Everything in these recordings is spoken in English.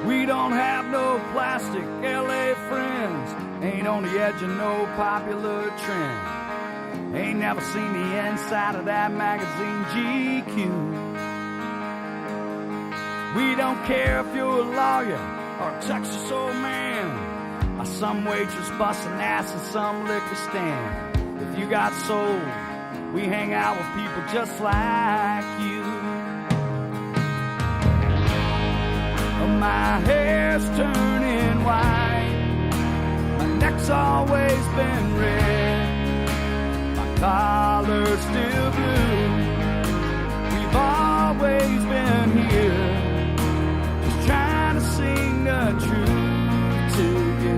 We don't have no plastic LA friends, ain't on the edge of no popular trend, ain't never seen the inside of that magazine GQ. We don't care if you're a lawyer or a Texas old man, or some waitress busting ass in some liquor stand. If you got soul, we hang out with people just like you. My hair's turning white, my neck's always been red, my collar's still blue. We've always been here, just trying to sing the truth to you.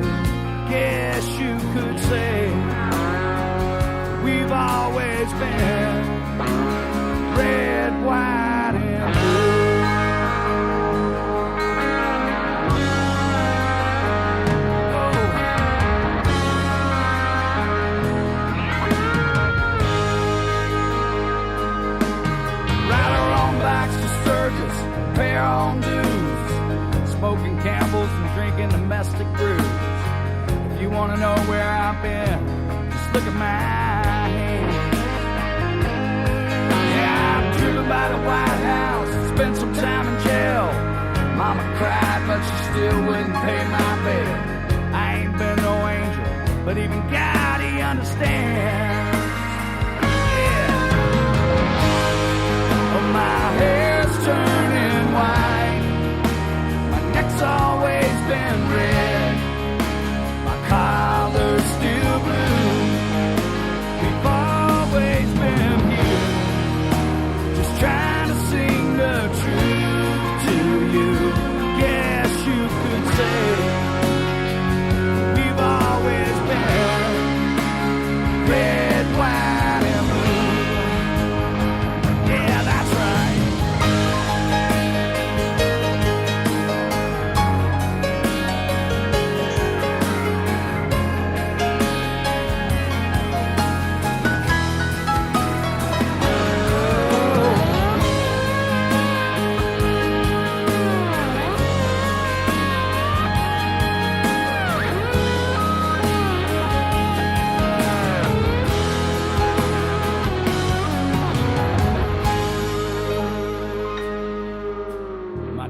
Guess you could say we've always been red, white, and blue. Pay our own dues, smoking Campbell's and drinking domestic brews. If you want to know where I've been, just look at my hands. Yeah, I've driven by the White House, spent some time in jail. Mama cried, but she still wouldn't pay my bail. I ain't been no angel, but even God, he understands. Yeah. Oh, my hair's turning white, my neck's always been red, my collar's still blue. We've always been here, just trying to sing the truth to you. Guess you could say we've always been red, white, and blue. Yeah, that's right.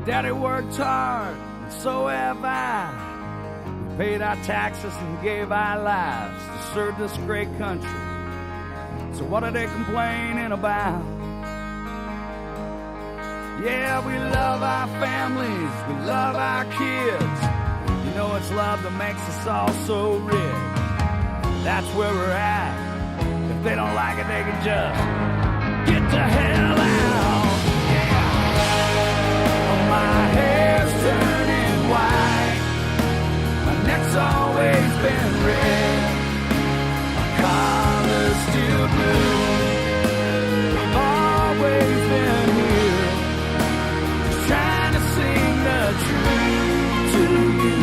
Daddy worked hard, and so have I. We paid our taxes and gave our lives to serve this great country. So what are they complaining about? Yeah, we love our families, we love our kids. You know it's love that makes us all so rich. That's where we're at. If they don't like it, they can just get the hell out. My hair's turning white, my neck's always been red, my collar's still blue. We've always been here, just trying to sing the truth to you.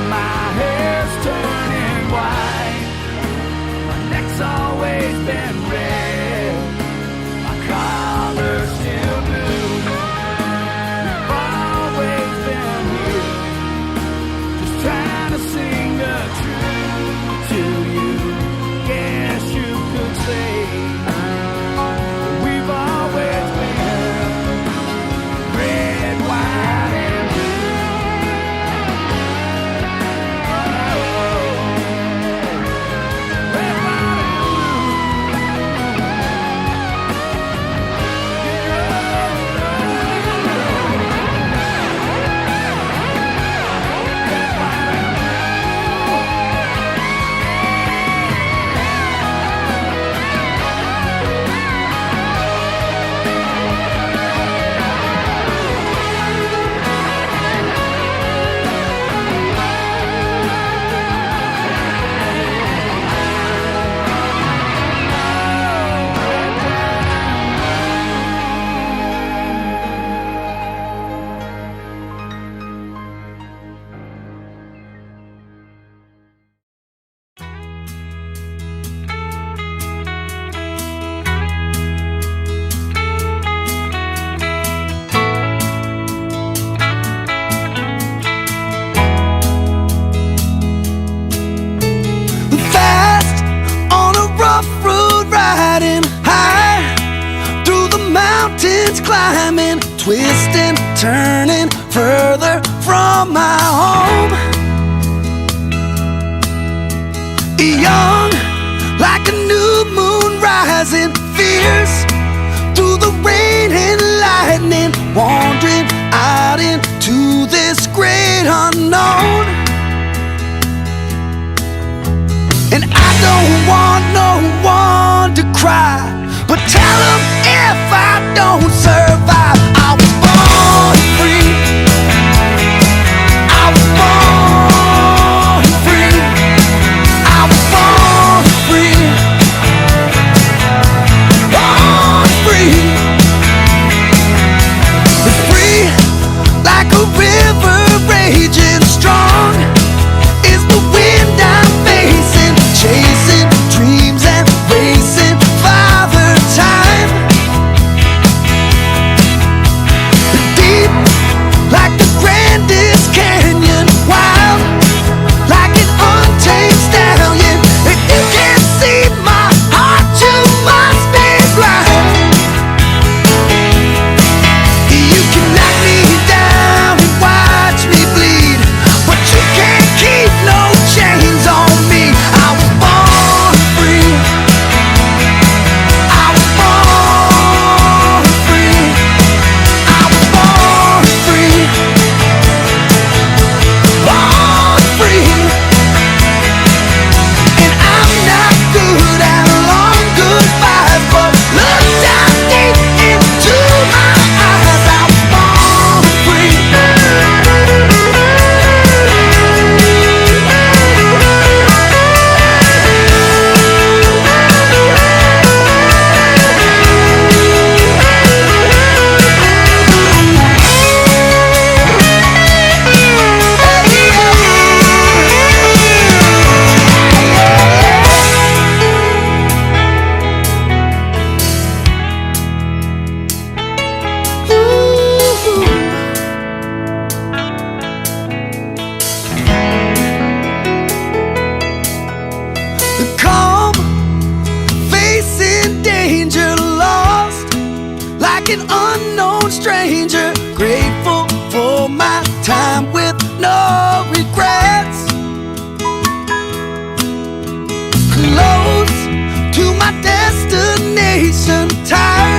My hair's turning white, twisting, turning further from my home. Young, like a new moon rising fierce through the rain and lightning, wandering out into this great unknown. And I don't want no one to cry, but tell them if I don't survive, I was born free. I was born free. I was born free. Born free. But free like a river raging strong is the wind I'm facing, chasing dreams and racing Father Time. Deep like the grandest canyon, wild like an untamed stallion. If you can't see my heart, you must be blind. You can knock me down and watch me bleed, but you can't keep no chains on me. I was born free. I was born free. I was born free. Born free. And I'm not good at long goodbyes, but look down deep into my eyes. I was born free. Calm, facing danger, lost like an unknown stranger, grateful for my time with no regrets, close to my destination, tired